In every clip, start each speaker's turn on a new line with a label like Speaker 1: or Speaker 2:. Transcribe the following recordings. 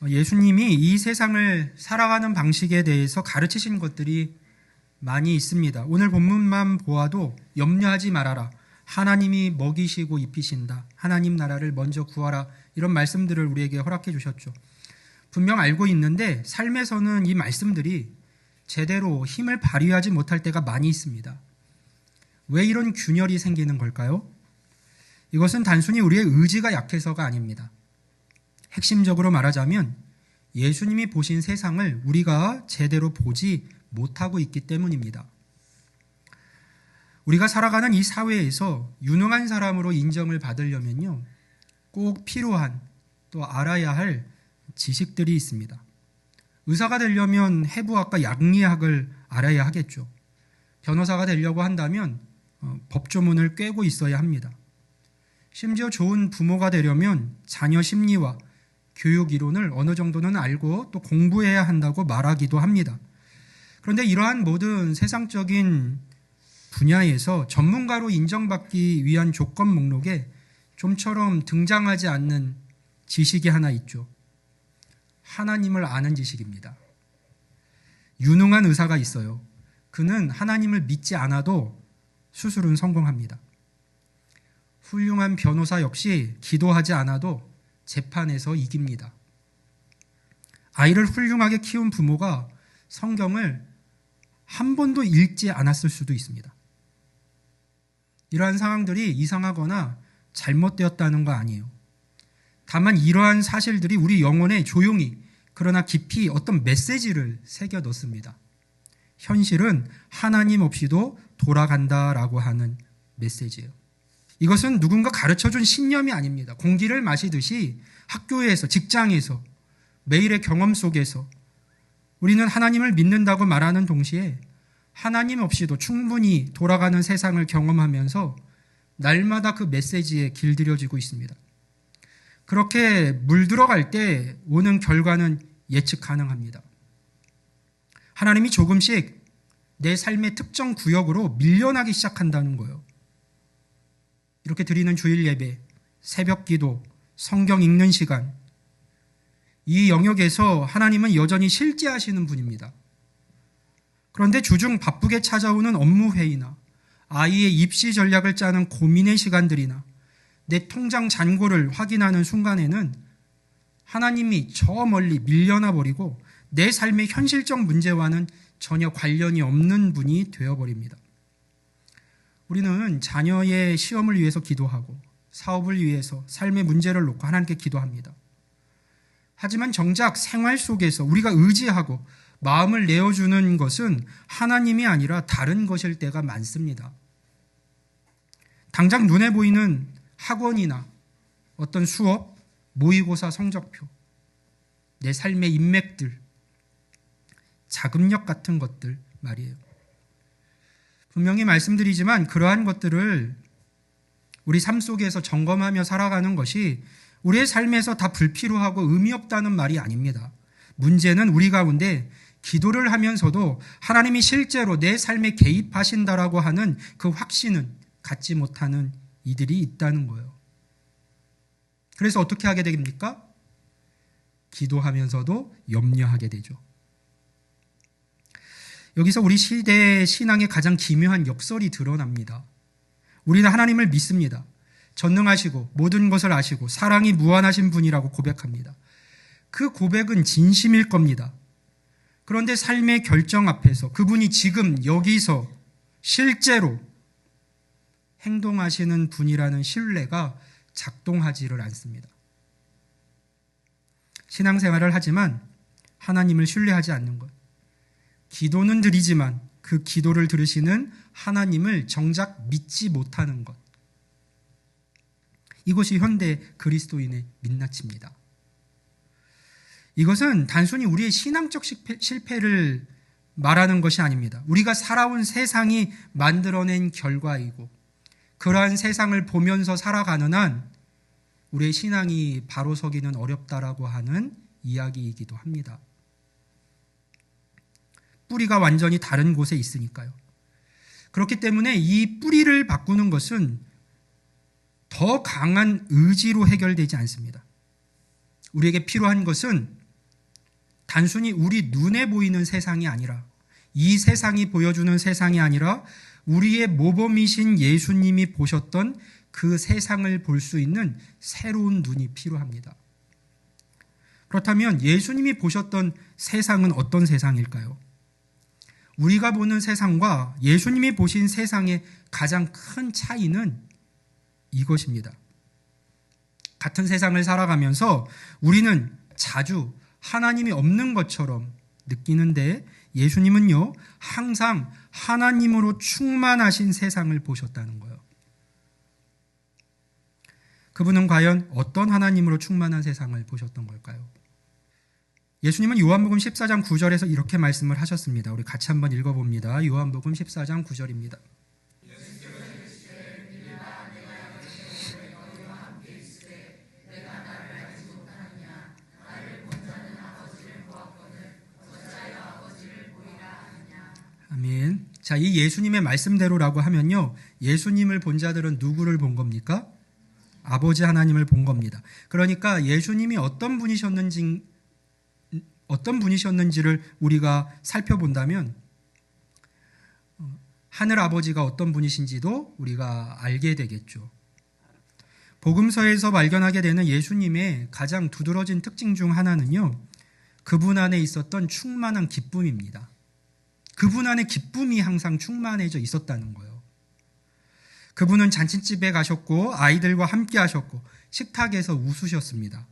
Speaker 1: 예수님이 이 세상을 살아가는 방식에 대해서 가르치신 것들이 많이 있습니다. 오늘 본문만 보아도 염려하지 말아라. 하나님이 먹이시고 입히신다. 하나님 나라를 먼저 구하라. 이런 말씀들을 우리에게 허락해 주셨죠. 분명 알고 있는데 삶에서는 이 말씀들이 제대로 힘을 발휘하지 못할 때가 많이 있습니다. 왜 이런 균열이 생기는 걸까요? 이것은 단순히 우리의 의지가 약해서가 아닙니다. 핵심적으로 말하자면 예수님이 보신 세상을 우리가 제대로 보지 못하고 있기 때문입니다. 우리가 살아가는 이 사회에서 유능한 사람으로 인정을 받으려면요, 꼭 필요한 또 알아야 할 지식들이 있습니다. 의사가 되려면 해부학과 양리학을 알아야 하겠죠. 변호사가 되려고 한다면 법조문을 꿰고 있어야 합니다. 심지어 좋은 부모가 되려면 자녀 심리와 교육 이론을 어느 정도는 알고 또 공부해야 한다고 말하기도 합니다. 그런데 이러한 모든 세상적인 분야에서 전문가로 인정받기 위한 조건 목록에 좀처럼 등장하지 않는 지식이 하나 있죠. 하나님을 아는 지식입니다. 유능한 의사가 있어요. 그는 하나님을 믿지 않아도 수술은 성공합니다. 훌륭한 변호사 역시 기도하지 않아도 재판에서 이깁니다. 아이를 훌륭하게 키운 부모가 성경을 한 번도 읽지 않았을 수도 있습니다. 이러한 상황들이 이상하거나 잘못되었다는 거 아니에요. 다만 이러한 사실들이 우리 영혼에 조용히 그러나 깊이 어떤 메시지를 새겨 넣습니다. 현실은 하나님 없이도 돌아간다라고 하는 메시지예요. 이것은 누군가 가르쳐준 신념이 아닙니다. 공기를 마시듯이 학교에서, 직장에서, 매일의 경험 속에서 우리는 하나님을 믿는다고 말하는 동시에 하나님 없이도 충분히 돌아가는 세상을 경험하면서 날마다 그 메시지에 길들여지고 있습니다. 그렇게 물들어갈 때 오는 결과는 예측 가능합니다. 하나님이 조금씩 내 삶의 특정 구역으로 밀려나기 시작한다는 거예요. 이렇게 드리는 주일 예배, 새벽 기도, 성경 읽는 시간, 이 영역에서 하나님은 여전히 실제하시는 분입니다. 그런데 주중 바쁘게 찾아오는 업무 회의나 아이의 입시 전략을 짜는 고민의 시간들이나 내 통장 잔고를 확인하는 순간에는 하나님이 저 멀리 밀려나 버리고 내 삶의 현실적 문제와는 전혀 관련이 없는 분이 되어버립니다. 우리는 자녀의 시험을 위해서 기도하고 사업을 위해서 삶의 문제를 놓고 하나님께 기도합니다. 하지만 정작 생활 속에서 우리가 의지하고 마음을 내어주는 것은 하나님이 아니라 다른 것일 때가 많습니다. 당장 눈에 보이는 학원이나 어떤 수업, 모의고사 성적표, 내 삶의 인맥들, 자금력 같은 것들 말이에요. 분명히 말씀드리지만 그러한 것들을 우리 삶 속에서 점검하며 살아가는 것이 우리의 삶에서 다 불필요하고 의미 없다는 말이 아닙니다. 문제는 우리 가운데 기도를 하면서도 하나님이 실제로 내 삶에 개입하신다라고 하는 그 확신은 갖지 못하는 이들이 있다는 거예요. 그래서 어떻게 하게 됩니까? 기도하면서도 염려하게 되죠. 여기서 우리 시대의 신앙의 가장 기묘한 역설이 드러납니다. 우리는 하나님을 믿습니다. 전능하시고 모든 것을 아시고 사랑이 무한하신 분이라고 고백합니다. 그 고백은 진심일 겁니다. 그런데 삶의 결정 앞에서 그분이 지금 여기서 실제로 행동하시는 분이라는 신뢰가 작동하지를 않습니다. 신앙생활을 하지만 하나님을 신뢰하지 않는 것. 기도는 드리지만 그 기도를 들으시는 하나님을 정작 믿지 못하는 것. 이것이 현대 그리스도인의 민낯입니다. 이것은 단순히 우리의 신앙적 실패를 말하는 것이 아닙니다. 우리가 살아온 세상이 만들어낸 결과이고 그러한 세상을 보면서 살아가는 한 우리의 신앙이 바로 서기는 어렵다라고 하는 이야기이기도 합니다. 뿌리가 완전히 다른 곳에 있으니까요. 그렇기 때문에 이 뿌리를 바꾸는 것은 더 강한 의지로 해결되지 않습니다. 우리에게 필요한 것은 단순히 우리 눈에 보이는 세상이 아니라, 이 세상이 보여주는 세상이 아니라 우리의 모범이신 예수님이 보셨던 그 세상을 볼 수 있는 새로운 눈이 필요합니다. 그렇다면 예수님이 보셨던 세상은 어떤 세상일까요? 우리가 보는 세상과 예수님이 보신 세상의 가장 큰 차이는 이것입니다. 같은 세상을 살아가면서 우리는 자주 하나님이 없는 것처럼 느끼는데, 예수님은요, 항상 하나님으로 충만하신 세상을 보셨다는 거예요. 그분은 과연 어떤 하나님으로 충만한 세상을 보셨던 걸까요? 예수님은 요한복음 14장 9절에서 이렇게 말씀을 하셨습니다. 우리 같이 한번 읽어봅니다. 요한복음 14장 9절입니다. 아멘. 자, 이 예수님의 말씀대로라고 하면요, 예수님을 본 자들은 누구를 본 겁니까? 아버지 하나님을 본 겁니다. 그러니까 예수님이 어떤 분이셨는지를 우리가 살펴본다면 하늘 아버지가 어떤 분이신지도 우리가 알게 되겠죠. 복음서에서 발견하게 되는 예수님의 가장 두드러진 특징 중 하나는요, 그분 안에 있었던 충만한 기쁨입니다. 그분 안에 기쁨이 항상 충만해져 있었다는 거예요. 그분은 잔칫집에 가셨고 아이들과 함께 하셨고 식탁에서 웃으셨습니다.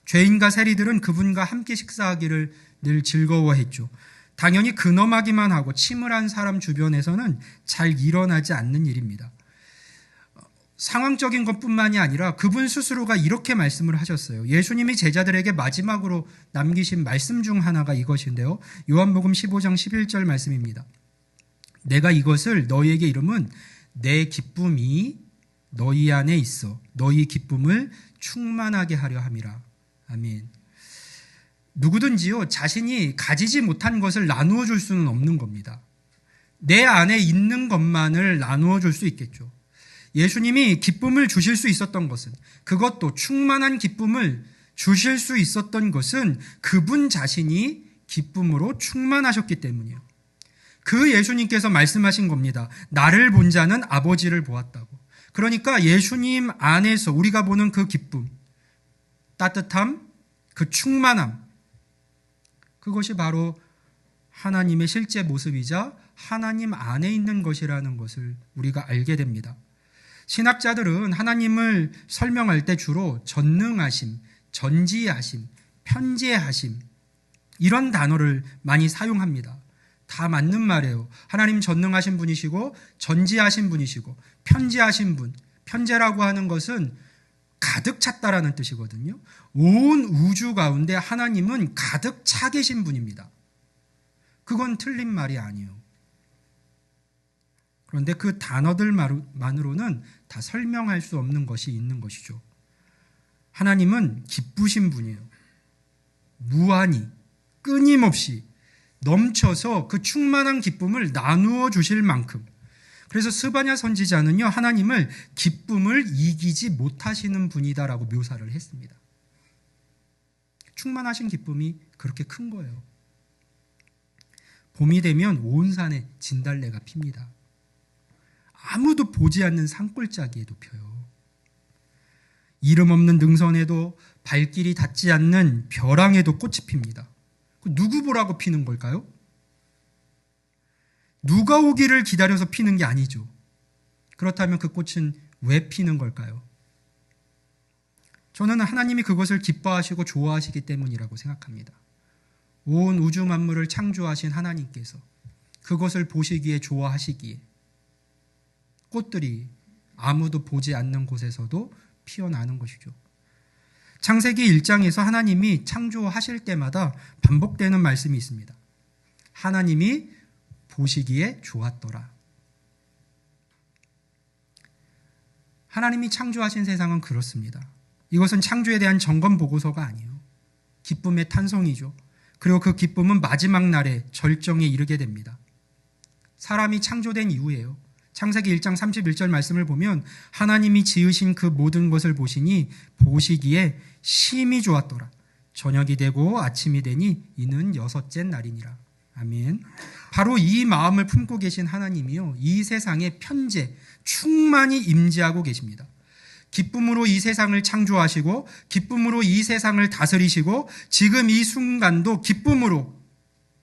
Speaker 1: 죄인과 세리들은 그분과 함께 식사하기를 늘 즐거워했죠. 당연히 근엄하기만 하고 침울한 사람 주변에서는 잘 일어나지 않는 일입니다. 상황적인 것뿐만이 아니라 그분 스스로가 이렇게 말씀을 하셨어요. 예수님이 제자들에게 마지막으로 남기신 말씀 중 하나가 이것인데요. 요한복음 15장 11절 말씀입니다. 내가 이것을 너희에게 이름은 내 기쁨이 너희 안에 있어 너희 기쁨을 충만하게 하려 함이라. 아멘. 누구든지요, 자신이 가지지 못한 것을 나누어 줄 수는 없는 겁니다. 내 안에 있는 것만을 나누어 줄 수 있겠죠. 예수님이 기쁨을 주실 수 있었던 것은, 그것도 충만한 기쁨을 주실 수 있었던 것은 그분 자신이 기쁨으로 충만하셨기 때문이에요. 그 예수님께서 말씀하신 겁니다. 나를 본 자는 아버지를 보았다고. 그러니까 예수님 안에서 우리가 보는 그 기쁨, 따뜻함, 그 충만함, 그것이 바로 하나님의 실제 모습이자 하나님 안에 있는 것이라는 것을 우리가 알게 됩니다. 신학자들은 하나님을 설명할 때 주로 전능하심, 전지하심, 편재하심, 이런 단어를 많이 사용합니다. 다 맞는 말이에요. 하나님 전능하신 분이시고 전지하신 분이시고 편재하신 분. 편재라고 하는 것은 가득 찼다라는 뜻이거든요. 온 우주 가운데 하나님은 가득 차 계신 분입니다. 그건 틀린 말이 아니에요. 그런데 그 단어들만으로는 다 설명할 수 없는 것이 있는 것이죠. 하나님은 기쁘신 분이에요. 무한히, 끊임없이 넘쳐서 그 충만한 기쁨을 나누어 주실 만큼. 그래서 스바냐 선지자는요, 하나님을 기쁨을 이기지 못하시는 분이다라고 묘사를 했습니다. 충만하신 기쁨이 그렇게 큰 거예요. 봄이 되면 온 산에 진달래가 핍니다. 아무도 보지 않는 산골짜기에도 펴요. 이름 없는 능선에도 발길이 닿지 않는 벼랑에도 꽃이 핍니다. 누구 보라고 피는 걸까요? 누가 오기를 기다려서 피는 게 아니죠. 그렇다면 그 꽃은 왜 피는 걸까요? 저는 하나님이 그것을 기뻐하시고 좋아하시기 때문이라고 생각합니다. 온 우주 만물을 창조하신 하나님께서 그것을 보시기에 좋아하시기에 꽃들이 아무도 보지 않는 곳에서도 피어나는 것이죠. 창세기 1장에서 하나님이 창조하실 때마다 반복되는 말씀이 있습니다. 하나님이 보시기에 좋았더라. 하나님이 창조하신 세상은 그렇습니다. 이것은 창조에 대한 점검 보고서가 아니에요. 기쁨의 탄성이죠. 그리고 그 기쁨은 마지막 날에 절정에 이르게 됩니다. 사람이 창조된 이후에요. 창세기 1장 31절 말씀을 보면 하나님이 지으신 그 모든 것을 보시니 보시기에 심히 좋았더라. 저녁이 되고 아침이 되니 이는 여섯째 날이니라. 아멘. 바로 이 마음을 품고 계신 하나님이요, 이 세상에 편재 충만히 임재하고 계십니다. 기쁨으로 이 세상을 창조하시고 기쁨으로 이 세상을 다스리시고 지금 이 순간도 기쁨으로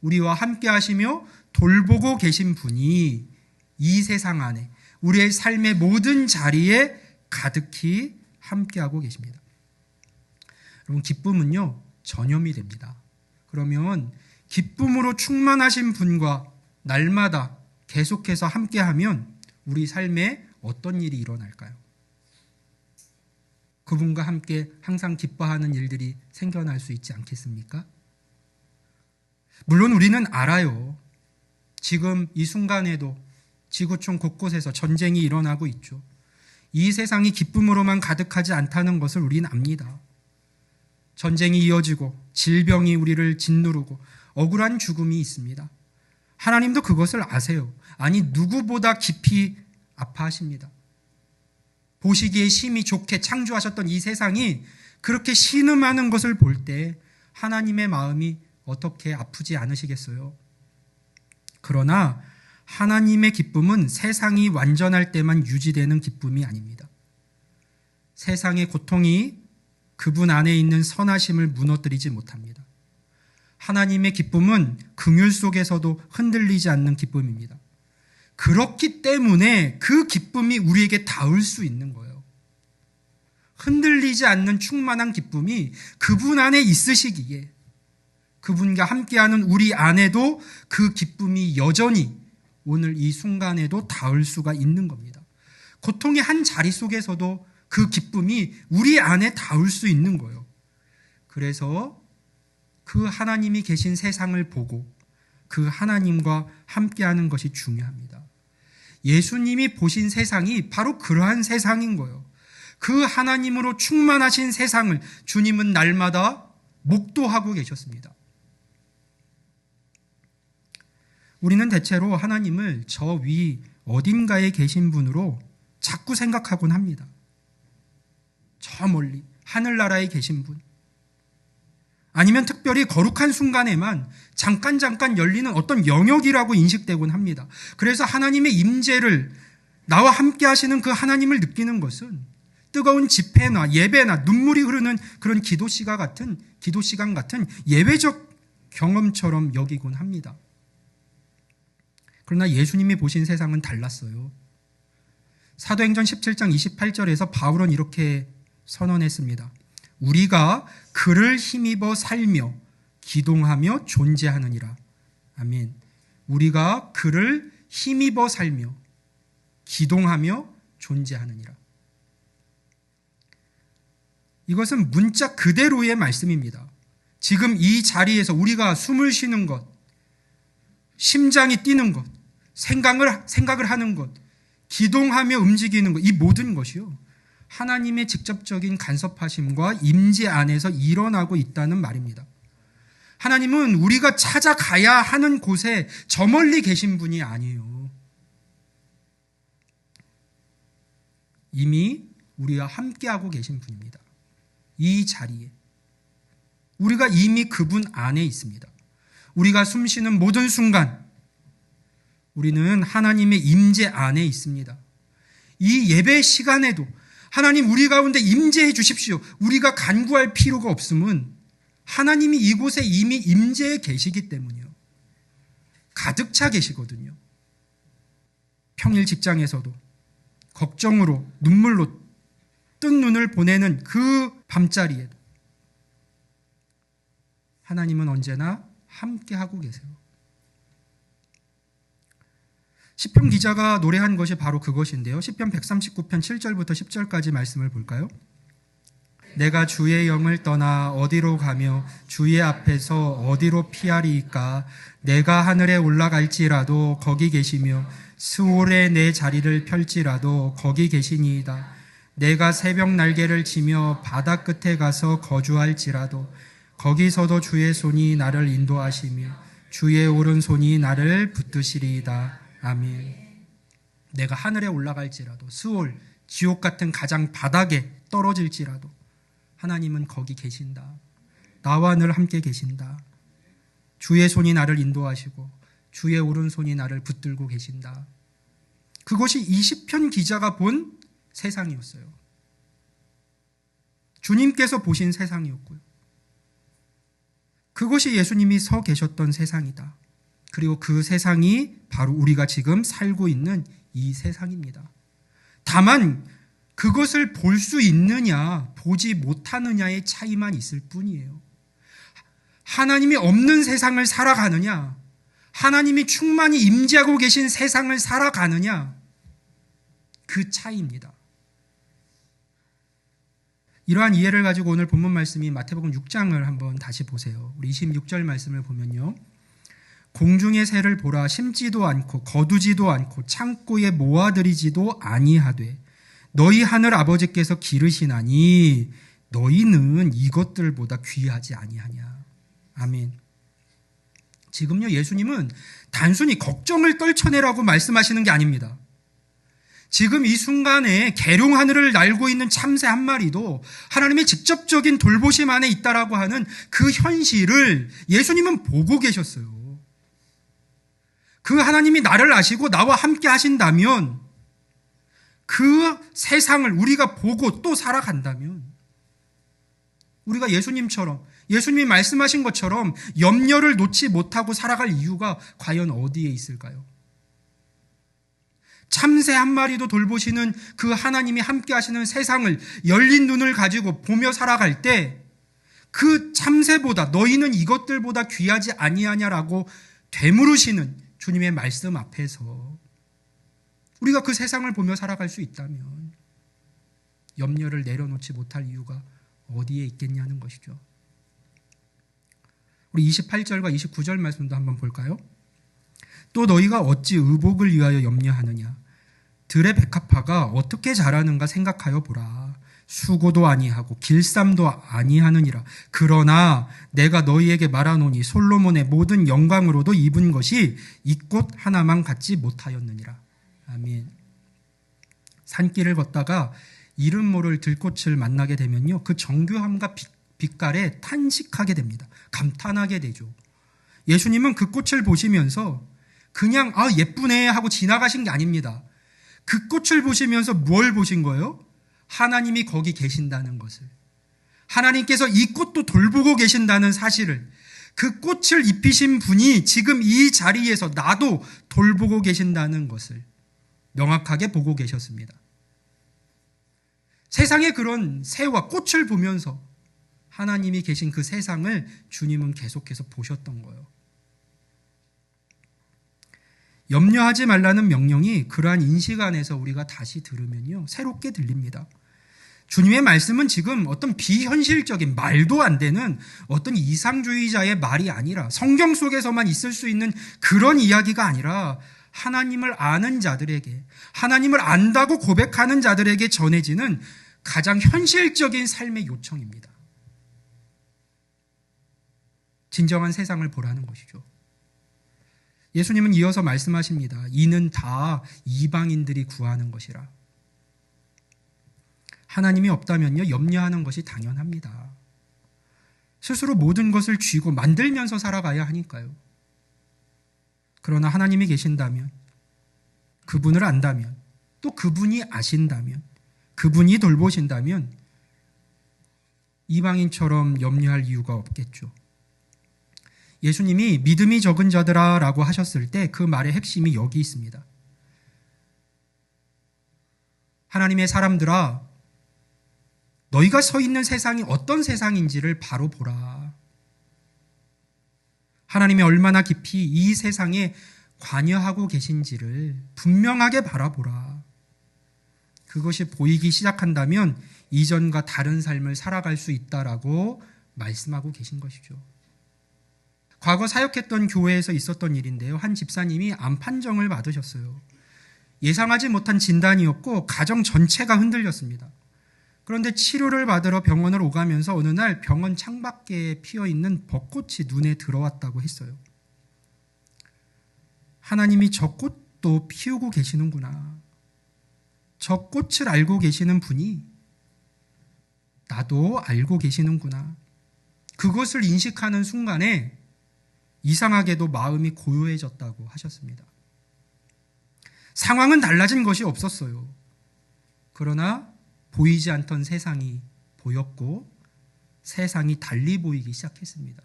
Speaker 1: 우리와 함께 하시며 돌보고 계신 분이 이 세상 안에 우리의 삶의 모든 자리에 가득히 함께하고 계십니다. 여러분, 기쁨은요 전염이 됩니다. 그러면 기쁨으로 충만하신 분과 날마다 계속해서 함께하면 우리 삶에 어떤 일이 일어날까요? 그분과 함께 항상 기뻐하는 일들이 생겨날 수 있지 않겠습니까? 물론 우리는 알아요. 지금 이 순간에도 지구촌 곳곳에서 전쟁이 일어나고 있죠. 이 세상이 기쁨으로만 가득하지 않다는 것을 우리는 압니다. 전쟁이 이어지고 질병이 우리를 짓누르고 억울한 죽음이 있습니다. 하나님도 그것을 아세요. 아니, 누구보다 깊이 아파하십니다. 보시기에 심히 좋게 창조하셨던 이 세상이 그렇게 신음하는 것을 볼 때 하나님의 마음이 어떻게 아프지 않으시겠어요? 그러나 하나님의 기쁨은 세상이 완전할 때만 유지되는 기쁨이 아닙니다. 세상의 고통이 그분 안에 있는 선하심을 무너뜨리지 못합니다. 하나님의 기쁨은 긍휼 속에서도 흔들리지 않는 기쁨입니다. 그렇기 때문에 그 기쁨이 우리에게 닿을 수 있는 거예요. 흔들리지 않는 충만한 기쁨이 그분 안에 있으시기에 그분과 함께하는 우리 안에도 그 기쁨이 여전히 오늘 이 순간에도 닿을 수가 있는 겁니다. 고통의 한 자리 속에서도 그 기쁨이 우리 안에 닿을 수 있는 거예요. 그래서 그 하나님이 계신 세상을 보고 그 하나님과 함께하는 것이 중요합니다. 예수님이 보신 세상이 바로 그러한 세상인 거예요. 그 하나님으로 충만하신 세상을 주님은 날마다 목도하고 계셨습니다. 우리는 대체로 하나님을 저 위 어딘가에 계신 분으로 자꾸 생각하곤 합니다. 저 멀리 하늘나라에 계신 분, 아니면 특별히 거룩한 순간에만 잠깐 열리는 어떤 영역이라고 인식되곤 합니다. 그래서 하나님의 임재를, 나와 함께 하시는 그 하나님을 느끼는 것은 뜨거운 집회나 예배나 눈물이 흐르는 그런 기도 시간 같은 예외적 경험처럼 여기곤 합니다. 그러나 예수님이 보신 세상은 달랐어요. 사도행전 17장 28절에서 바울은 이렇게 선언했습니다. 우리가 그를 힘입어 살며 기동하며 존재하느니라. 아멘. 우리가 그를 힘입어 살며 기동하며 존재하느니라. 이것은 문자 그대로의 말씀입니다. 지금 이 자리에서 우리가 숨을 쉬는 것, 심장이 뛰는 것, 생각을 하는 것, 기동하며 움직이는 것, 이 모든 것이요, 하나님의 직접적인 간섭하심과 임재 안에서 일어나고 있다는 말입니다. 하나님은 우리가 찾아가야 하는 곳에 저 멀리 계신 분이 아니에요. 이미 우리와 함께하고 계신 분입니다. 이 자리에 우리가 이미 그분 안에 있습니다. 우리가 숨쉬는 모든 순간 우리는 하나님의 임재 안에 있습니다. 이 예배 시간에도 하나님 우리 가운데 임재해 주십시오. 우리가 간구할 필요가 없음은 하나님이 이곳에 이미 임재해 계시기 때문이요. 가득 차 계시거든요. 평일 직장에서도 걱정으로 눈물로 뜬 눈을 보내는 그 밤자리에도 하나님은 언제나 함께하고 계세요. 시편 기자가 노래한 것이 바로 그것인데요. 시편 139편 7절부터 10절까지 말씀을 볼까요? 내가 주의 영을 떠나 어디로 가며 주의 앞에서 어디로 피하리이까? 내가 하늘에 올라갈지라도 거기 계시며 스올에 내 자리를 펼지라도 거기 계시니이다. 내가 새벽 날개를 치며 바다 끝에 가서 거주할지라도 거기서도 주의 손이 나를 인도하시며 주의 오른손이 나를 붙드시리이다. 아멘. 내가 하늘에 올라갈지라도 스올, 지옥 같은 가장 바닥에 떨어질지라도 하나님은 거기 계신다. 나와 늘 함께 계신다. 주의 손이 나를 인도하시고 주의 오른손이 나를 붙들고 계신다. 그것이 이 시편 기자가 본 세상이었어요. 주님께서 보신 세상이었고요. 그것이 예수님이 서 계셨던 세상이다. 그리고 그 세상이 바로 우리가 지금 살고 있는 이 세상입니다. 다만 그것을 볼 수 있느냐, 보지 못하느냐의 차이만 있을 뿐이에요. 하나님이 없는 세상을 살아가느냐, 하나님이 충만히 임재하고 계신 세상을 살아가느냐, 그 차이입니다. 이러한 이해를 가지고 오늘 본문 말씀이 마태복음 6장을 한번 다시 보세요. 우리 26절 말씀을 보면요. 공중의 새를 보라, 심지도 않고 거두지도 않고 창고에 모아들이지도 아니하되 너희 하늘 아버지께서 기르시나니 너희는 이것들보다 귀하지 아니하냐. 아멘. 지금요, 예수님은 단순히 걱정을 떨쳐내라고 말씀하시는 게 아닙니다. 지금 이 순간에 계룡 하늘을 날고 있는 참새 한 마리도 하나님의 직접적인 돌보심 안에 있다라고 하는 그 현실을 예수님은 보고 계셨어요. 그 하나님이 나를 아시고 나와 함께 하신다면, 그 세상을 우리가 보고 또 살아간다면, 우리가 예수님처럼, 예수님이 말씀하신 것처럼 염려를 놓지 못하고 살아갈 이유가 과연 어디에 있을까요? 참새 한 마리도 돌보시는 그 하나님이 함께 하시는 세상을 열린 눈을 가지고 보며 살아갈 때, 그 참새보다 너희는 이것들보다 귀하지 아니하냐라고 되물으시는 주님의 말씀 앞에서 우리가 그 세상을 보며 살아갈 수 있다면 염려를 내려놓지 못할 이유가 어디에 있겠냐는 것이죠. 우리 28절과 29절 말씀도 한번 볼까요? 또 너희가 어찌 의복을 위하여 염려하느냐? 들의 백합화가 어떻게 자라는가 생각하여 보라. 수고도 아니하고 길쌈도 아니하느니라. 그러나 내가 너희에게 말하노니 솔로몬의 모든 영광으로도 입은 것이 이 꽃 하나만 갖지 못하였느니라. 아멘. 산길을 걷다가 이름 모를 들꽃을 만나게 되면요, 그 정교함과 빛깔에 탄식하게 됩니다. 감탄하게 되죠. 예수님은 그 꽃을 보시면서 그냥 예쁘네 하고 지나가신 게 아닙니다. 그 꽃을 보시면서 뭘 보신 거예요? 하나님이 거기 계신다는 것을, 하나님께서 이 꽃도 돌보고 계신다는 사실을, 그 꽃을 입히신 분이 지금 이 자리에서 나도 돌보고 계신다는 것을 명확하게 보고 계셨습니다. 세상의 그런 새와 꽃을 보면서 하나님이 계신 그 세상을 주님은 계속해서 보셨던 거예요. 염려하지 말라는 명령이 그러한 인식 안에서 우리가 다시 들으면요, 새롭게 들립니다. 주님의 말씀은 지금 어떤 비현실적인, 말도 안 되는 어떤 이상주의자의 말이 아니라, 성경 속에서만 있을 수 있는 그런 이야기가 아니라, 하나님을 아는 자들에게, 하나님을 안다고 고백하는 자들에게 전해지는 가장 현실적인 삶의 요청입니다. 진정한 세상을 보라는 것이죠. 예수님은 이어서 말씀하십니다. 이는 다 이방인들이 구하는 것이라. 하나님이 없다면요, 염려하는 것이 당연합니다. 스스로 모든 것을 쥐고 만들면서 살아가야 하니까요. 그러나 하나님이 계신다면, 그분을 안다면, 또 그분이 아신다면, 그분이 돌보신다면 이방인처럼 염려할 이유가 없겠죠. 예수님이 믿음이 적은 자들아 라고 하셨을 때 그 말의 핵심이 여기 있습니다. 하나님의 사람들아, 너희가 서 있는 세상이 어떤 세상인지를 바로 보라. 하나님이 얼마나 깊이 이 세상에 관여하고 계신지를 분명하게 바라보라. 그것이 보이기 시작한다면 이전과 다른 삶을 살아갈 수 있다라고 말씀하고 계신 것이죠. 과거 사역했던 교회에서 있었던 일인데요. 한 집사님이 암 판정을 받으셨어요. 예상하지 못한 진단이었고 가정 전체가 흔들렸습니다. 그런데 치료를 받으러 병원을 오가면서 어느 날 병원 창밖에 피어있는 벚꽃이 눈에 들어왔다고 했어요. 하나님이 저 꽃도 피우고 계시는구나. 저 꽃을 알고 계시는 분이 나도 알고 계시는구나. 그것을 인식하는 순간에 이상하게도 마음이 고요해졌다고 하셨습니다. 상황은 달라진 것이 없었어요. 그러나 보이지 않던 세상이 보였고 세상이 달리 보이기 시작했습니다.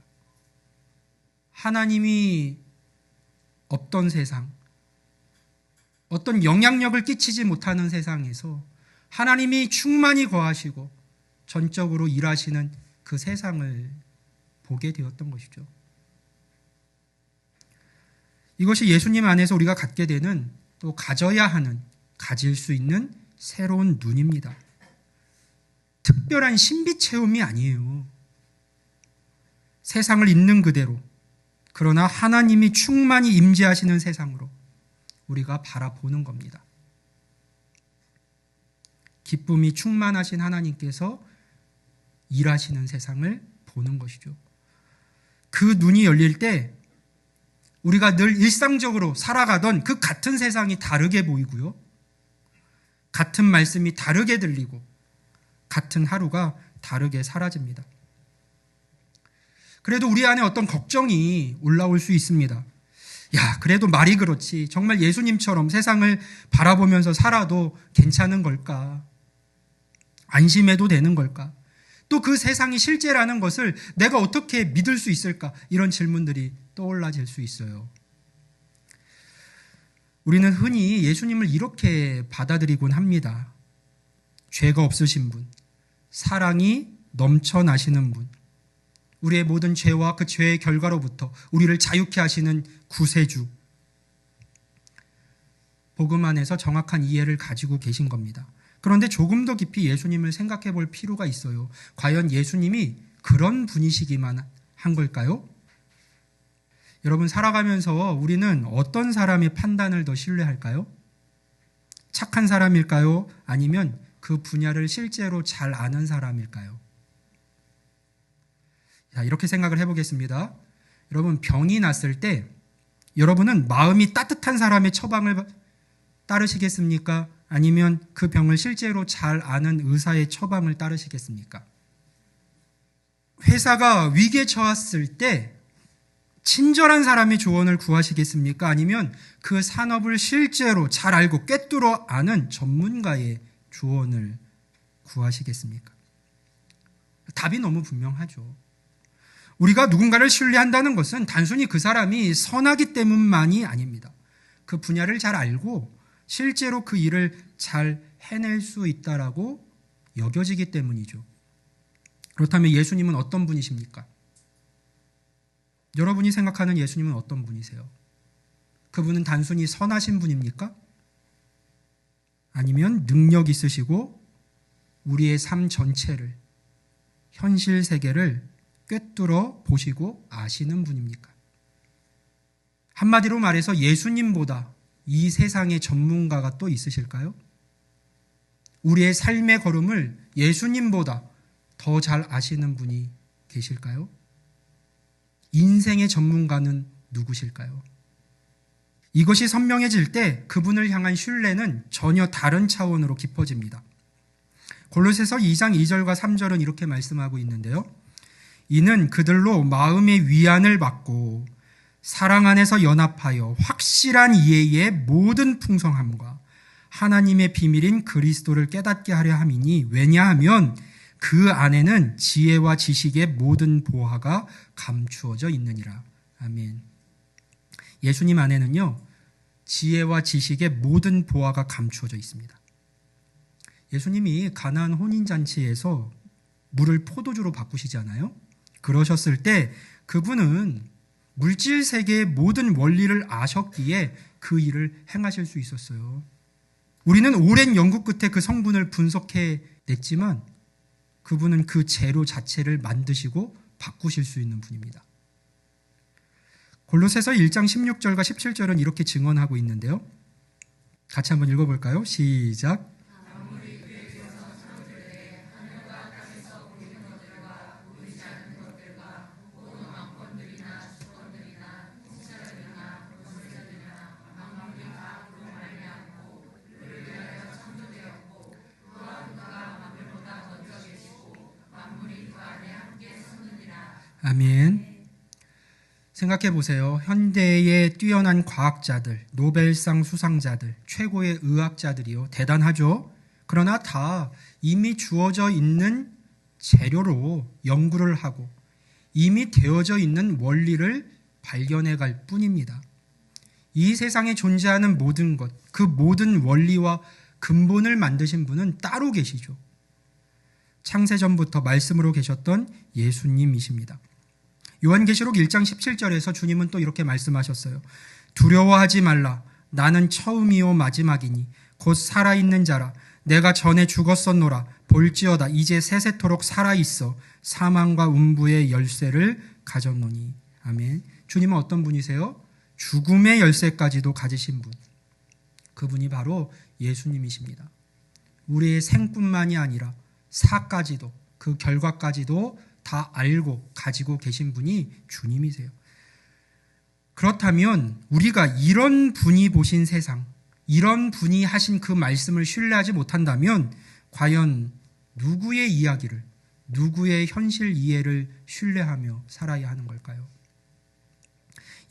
Speaker 1: 하나님이 없던 세상, 어떤 영향력을 끼치지 못하는 세상에서 하나님이 충만히 거하시고 전적으로 일하시는 그 세상을 보게 되었던 것이죠. 이것이 예수님 안에서 우리가 갖게 되는, 또 가져야 하는, 가질 수 있는 새로운 눈입니다. 특별한 신비 체험이 아니에요. 세상을 있는 그대로, 그러나 하나님이 충만히 임재하시는 세상으로 우리가 바라보는 겁니다. 기쁨이 충만하신 하나님께서 일하시는 세상을 보는 것이죠. 그 눈이 열릴 때 우리가 늘 일상적으로 살아가던 그 같은 세상이 다르게 보이고요. 같은 말씀이 다르게 들리고 같은 하루가 다르게 사라집니다. 그래도 우리 안에 어떤 걱정이 올라올 수 있습니다. 야, 그래도 말이 그렇지. 정말 예수님처럼 세상을 바라보면서 살아도 괜찮은 걸까? 안심해도 되는 걸까? 또 그 세상이 실제라는 것을 내가 어떻게 믿을 수 있을까? 이런 질문들이 떠올라질 수 있어요. 우리는 흔히 예수님을 이렇게 받아들이곤 합니다. 죄가 없으신 분, 사랑이 넘쳐나시는 분, 우리의 모든 죄와 그 죄의 결과로부터 우리를 자유케 하시는 구세주. 복음 안에서 정확한 이해를 가지고 계신 겁니다. 그런데 조금 더 깊이 예수님을 생각해 볼 필요가 있어요. 과연 예수님이 그런 분이시기만 한 걸까요? 여러분, 살아가면서 우리는 어떤 사람의 판단을 더 신뢰할까요? 착한 사람일까요? 아니면 그 분야를 실제로 잘 아는 사람일까요? 자, 이렇게 생각을 해보겠습니다. 여러분, 병이 났을 때 여러분은 마음이 따뜻한 사람의 처방을 따르시겠습니까? 아니면 그 병을 실제로 잘 아는 의사의 처방을 따르시겠습니까? 회사가 위기에 처했을 때 친절한 사람의 조언을 구하시겠습니까? 아니면 그 산업을 실제로 잘 알고 꿰뚫어 아는 전문가의 조언을 구하시겠습니까? 답이 너무 분명하죠. 우리가 누군가를 신뢰한다는 것은 단순히 그 사람이 선하기 때문만이 아닙니다. 그 분야를 잘 알고 실제로 그 일을 잘 해낼 수 있다라고 여겨지기 때문이죠. 그렇다면 예수님은 어떤 분이십니까? 여러분이 생각하는 예수님은 어떤 분이세요? 그분은 단순히 선하신 분입니까? 아니면 능력 있으시고 우리의 삶 전체를, 현실 세계를 꿰뚫어 보시고 아시는 분입니까? 한마디로 말해서 예수님보다 이 세상의 전문가가 또 있으실까요? 우리의 삶의 걸음을 예수님보다 더 잘 아시는 분이 계실까요? 인생의 전문가는 누구실까요? 이것이 선명해질 때 그분을 향한 신뢰는 전혀 다른 차원으로 깊어집니다. 골로새서 2장 2절과 3절은 이렇게 말씀하고 있는데요. 이는 그들로 마음의 위안을 받고 사랑 안에서 연합하여 확실한 이해의 모든 풍성함과 하나님의 비밀인 그리스도를 깨닫게 하려 함이니, 왜냐하면 그 안에는 지혜와 지식의 모든 보화가 감추어져 있느니라. 아멘. 예수님 안에는요, 지혜와 지식의 모든 보화가 감추어져 있습니다. 예수님이 가나안 혼인잔치에서 물을 포도주로 바꾸시잖아요. 그러셨을 때 그분은 물질 세계의 모든 원리를 아셨기에 그 일을 행하실 수 있었어요. 우리는 오랜 연구 끝에 그 성분을 분석해 냈지만 그분은 그 재료 자체를 만드시고 바꾸실 수 있는 분입니다. 골로새서 1장 16절과 17절은 이렇게 증언하고 있는데요. 같이 한번 읽어볼까요? 시작. 아멘. 생각해 보세요. 현대의 뛰어난 과학자들, 노벨상 수상자들, 최고의 의학자들이요. 대단하죠? 그러나 다 이미 주어져 있는 재료로 연구를 하고 이미 되어져 있는 원리를 발견해 갈 뿐입니다. 이 세상에 존재하는 모든 것, 그 모든 원리와 근본을 만드신 분은 따로 계시죠. 창세전부터 말씀으로 계셨던 예수님이십니다. 요한계시록 1장 17절에서 주님은 또 이렇게 말씀하셨어요. 두려워하지 말라. 나는 처음이요 마지막이니 곧 살아있는 자라. 내가 전에 죽었었노라. 볼지어다 이제 세세토록 살아있어 사망과 음부의 열쇠를 가졌노니. 아멘. 주님은 어떤 분이세요? 죽음의 열쇠까지도 가지신 분. 그분이 바로 예수님이십니다. 우리의 생뿐만이 아니라 사까지도, 그 결과까지도 다 알고 가지고 계신 분이 주님이세요. 그렇다면 우리가 이런 분이 보신 세상, 이런 분이 하신 그 말씀을 신뢰하지 못한다면 과연 누구의 이야기를, 누구의 현실 이해를 신뢰하며 살아야 하는 걸까요?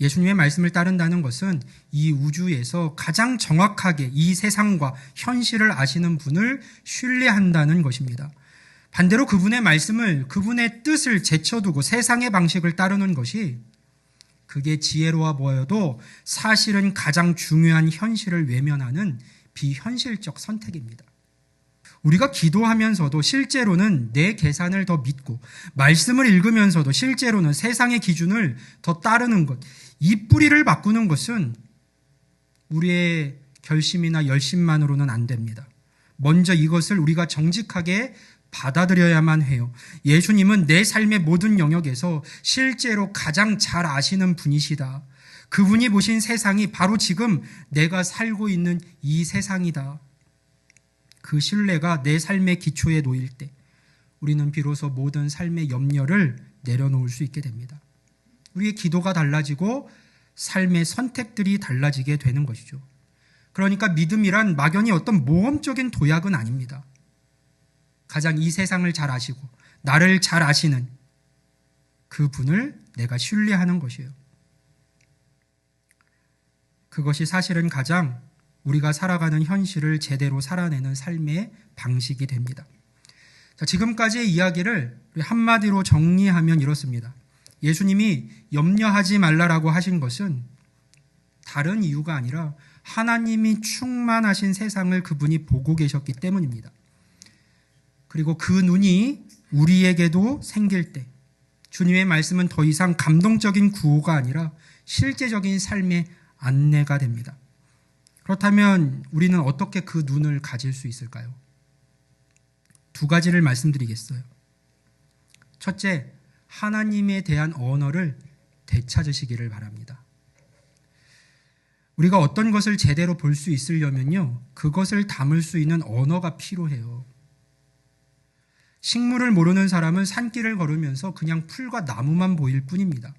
Speaker 1: 예수님의 말씀을 따른다는 것은 이 우주에서 가장 정확하게 이 세상과 현실을 아시는 분을 신뢰한다는 것입니다. 반대로 그분의 말씀을, 그분의 뜻을 제쳐두고 세상의 방식을 따르는 것이 그게 지혜로워 보여도 사실은 가장 중요한 현실을 외면하는 비현실적 선택입니다. 우리가 기도하면서도 실제로는 내 계산을 더 믿고 말씀을 읽으면서도 실제로는 세상의 기준을 더 따르는 것, 이 뿌리를 바꾸는 것은 우리의 결심이나 열심만으로는 안 됩니다. 먼저 이것을 우리가 정직하게 받아들여야만 해요. 예수님은 내 삶의 모든 영역에서 실제로 가장 잘 아시는 분이시다. 그분이 보신 세상이 바로 지금 내가 살고 있는 이 세상이다. 그 신뢰가 내 삶의 기초에 놓일 때 우리는 비로소 모든 삶의 염려를 내려놓을 수 있게 됩니다. 우리의 기도가 달라지고 삶의 선택들이 달라지게 되는 것이죠. 그러니까 믿음이란 막연히 어떤 모험적인 도약은 아닙니다. 가장 이 세상을 잘 아시고 나를 잘 아시는 그 분을 내가 신뢰하는 것이에요. 그것이 사실은 가장 우리가 살아가는 현실을 제대로 살아내는 삶의 방식이 됩니다. 자, 지금까지의 이야기를 한마디로 정리하면 이렇습니다. 예수님이 염려하지 말라라고 하신 것은 다른 이유가 아니라 하나님이 충만하신 세상을 그분이 보고 계셨기 때문입니다. 그리고 그 눈이 우리에게도 생길 때 주님의 말씀은 더 이상 감동적인 구호가 아니라 실제적인 삶의 안내가 됩니다. 그렇다면 우리는 어떻게 그 눈을 가질 수 있을까요? 두 가지를 말씀드리겠어요. 첫째, 하나님에 대한 언어를 되찾으시기를 바랍니다. 우리가 어떤 것을 제대로 볼 수 있으려면요, 그것을 담을 수 있는 언어가 필요해요. 식물을 모르는 사람은 산길을 걸으면서 그냥 풀과 나무만 보일 뿐입니다.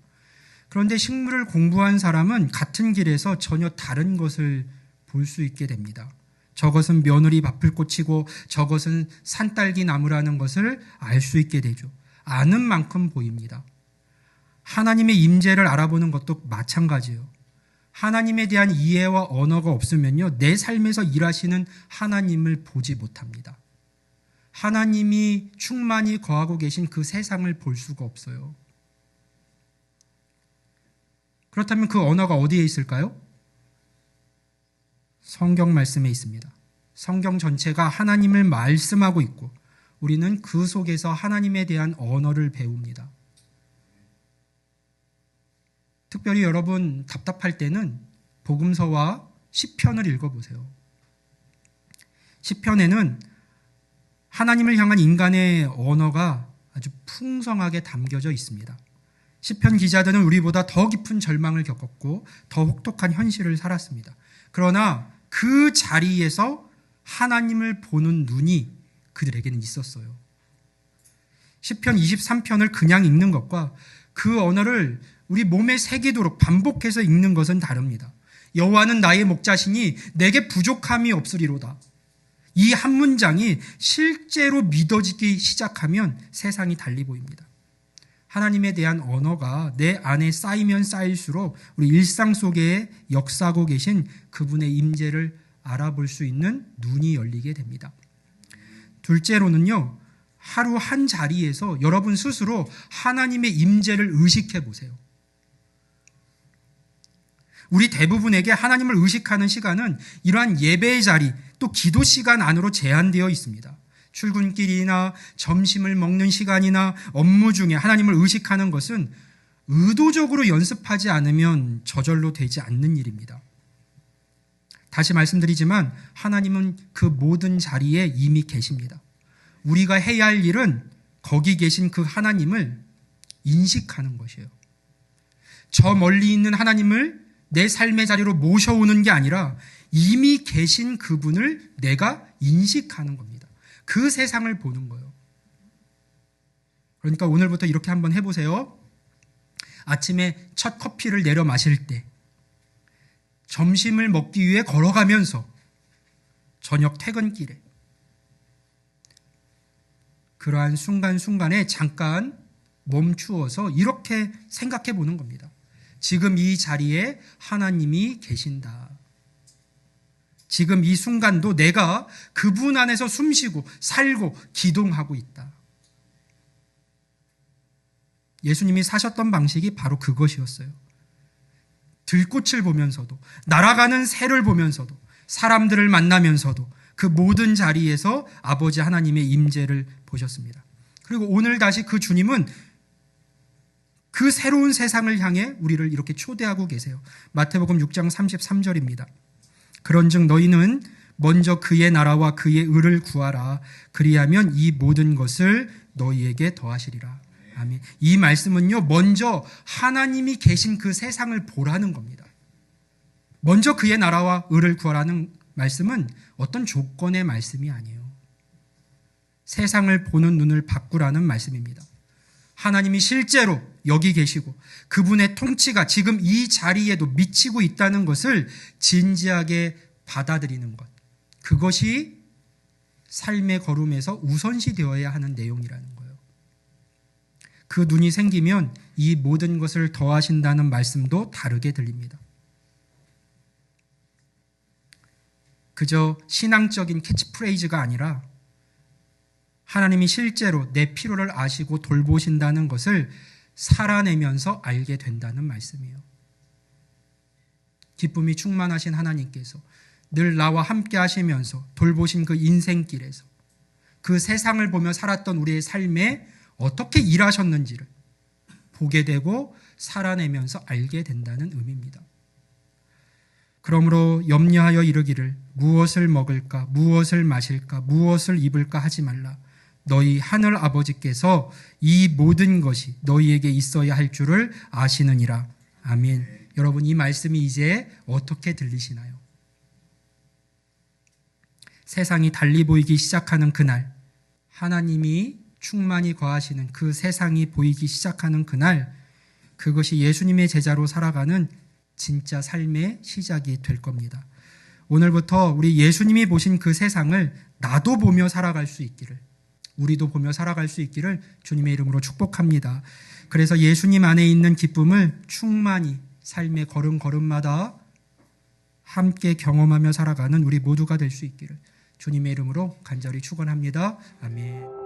Speaker 1: 그런데 식물을 공부한 사람은 같은 길에서 전혀 다른 것을 볼 수 있게 됩니다. 저것은 며느리 밭을 꽂히고 저것은 산딸기 나무라는 것을 알 수 있게 되죠. 아는 만큼 보입니다. 하나님의 임재를 알아보는 것도 마찬가지예요. 하나님에 대한 이해와 언어가 없으면요, 내 삶에서 일하시는 하나님을 보지 못합니다. 하나님이 충만히 거하고 계신 그 세상을 볼 수가 없어요. 그렇다면 그 언어가 어디에 있을까요? 성경 말씀에 있습니다. 성경 전체가 하나님을 말씀하고 있고 우리는 그 속에서 하나님에 대한 언어를 배웁니다. 특별히 여러분 답답할 때는 복음서와 시편을 읽어보세요. 시편에는 하나님을 향한 인간의 언어가 아주 풍성하게 담겨져 있습니다. 시편 기자들은 우리보다 더 깊은 절망을 겪었고 더 혹독한 현실을 살았습니다. 그러나 그 자리에서 하나님을 보는 눈이 그들에게는 있었어요. 시편 23편을 그냥 읽는 것과 그 언어를 우리 몸에 새기도록 반복해서 읽는 것은 다릅니다. 여호와는 나의 목자시니 내게 부족함이 없으리로다. 이 한 문장이 실제로 믿어지기 시작하면 세상이 달리 보입니다. 하나님에 대한 언어가 내 안에 쌓이면 쌓일수록 우리 일상 속에 역사하고 계신 그분의 임재를 알아볼 수 있는 눈이 열리게 됩니다. 둘째로는요, 하루 한 자리에서 여러분 스스로 하나님의 임재를 의식해 보세요. 우리 대부분에게 하나님을 의식하는 시간은 이러한 예배의 자리, 또 기도 시간 안으로 제한되어 있습니다. 출근길이나 점심을 먹는 시간이나 업무 중에 하나님을 의식하는 것은 의도적으로 연습하지 않으면 저절로 되지 않는 일입니다. 다시 말씀드리지만 하나님은 그 모든 자리에 이미 계십니다. 우리가 해야 할 일은 거기 계신 그 하나님을 인식하는 것이에요. 저 멀리 있는 하나님을 내 삶의 자리로 모셔오는 게 아니라 이미 계신 그분을 내가 인식하는 겁니다. 그 세상을 보는 거예요. 그러니까 오늘부터 이렇게 한번 해보세요. 아침에 첫 커피를 내려 마실 때, 점심을 먹기 위해 걸어가면서, 저녁 퇴근길에, 그러한 순간순간에 잠깐 멈추어서 이렇게 생각해 보는 겁니다. 지금 이 자리에 하나님이 계신다. 지금 이 순간도 내가 그분 안에서 숨쉬고 살고 기동하고 있다. 예수님이 사셨던 방식이 바로 그것이었어요. 들꽃을 보면서도, 날아가는 새를 보면서도, 사람들을 만나면서도 그 모든 자리에서 아버지 하나님의 임재를 보셨습니다. 그리고 오늘 다시 그 주님은 그 새로운 세상을 향해 우리를 이렇게 초대하고 계세요. 마태복음 6장 33절입니다. 그런즉 너희는 먼저 그의 나라와 그의 의를 구하라. 그리하면 이 모든 것을 너희에게 더하시리라. 아멘. 이 말씀은요, 먼저 하나님이 계신 그 세상을 보라는 겁니다. 먼저 그의 나라와 의를 구하라는 말씀은 어떤 조건의 말씀이 아니에요. 세상을 보는 눈을 바꾸라는 말씀입니다. 하나님이 실제로 여기 계시고 그분의 통치가 지금 이 자리에도 미치고 있다는 것을 진지하게 받아들이는 것. 그것이 삶의 걸음에서 우선시 되어야 하는 내용이라는 거예요. 그 눈이 생기면 이 모든 것을 더하신다는 말씀도 다르게 들립니다. 그저 신앙적인 캐치프레이즈가 아니라 하나님이 실제로 내 필요를 아시고 돌보신다는 것을 살아내면서 알게 된다는 말씀이에요. 기쁨이 충만하신 하나님께서 늘 나와 함께 하시면서 돌보신 그 인생길에서 그 세상을 보며 살았던 우리의 삶에 어떻게 일하셨는지를 보게 되고 살아내면서 알게 된다는 의미입니다. 그러므로 염려하여 이르기를 무엇을 먹을까, 무엇을 마실까, 무엇을 입을까 하지 말라. 너희 하늘 아버지께서 이 모든 것이 너희에게 있어야 할 줄을 아시느니라. 아멘. 여러분, 이 말씀이 이제 어떻게 들리시나요? 세상이 달리 보이기 시작하는 그날, 하나님이 충만히 거하시는 그 세상이 보이기 시작하는 그날, 그것이 예수님의 제자로 살아가는 진짜 삶의 시작이 될 겁니다. 오늘부터 우리 예수님이 보신 그 세상을 나도 보며 살아갈 수 있기를, 우리도 보며 살아갈 수 있기를 주님의 이름으로 축복합니다. 그래서 예수님 안에 있는 기쁨을 충만히 삶의 걸음걸음마다 함께 경험하며 살아가는 우리 모두가 될 수 있기를 주님의 이름으로 간절히 축원합니다. 아멘.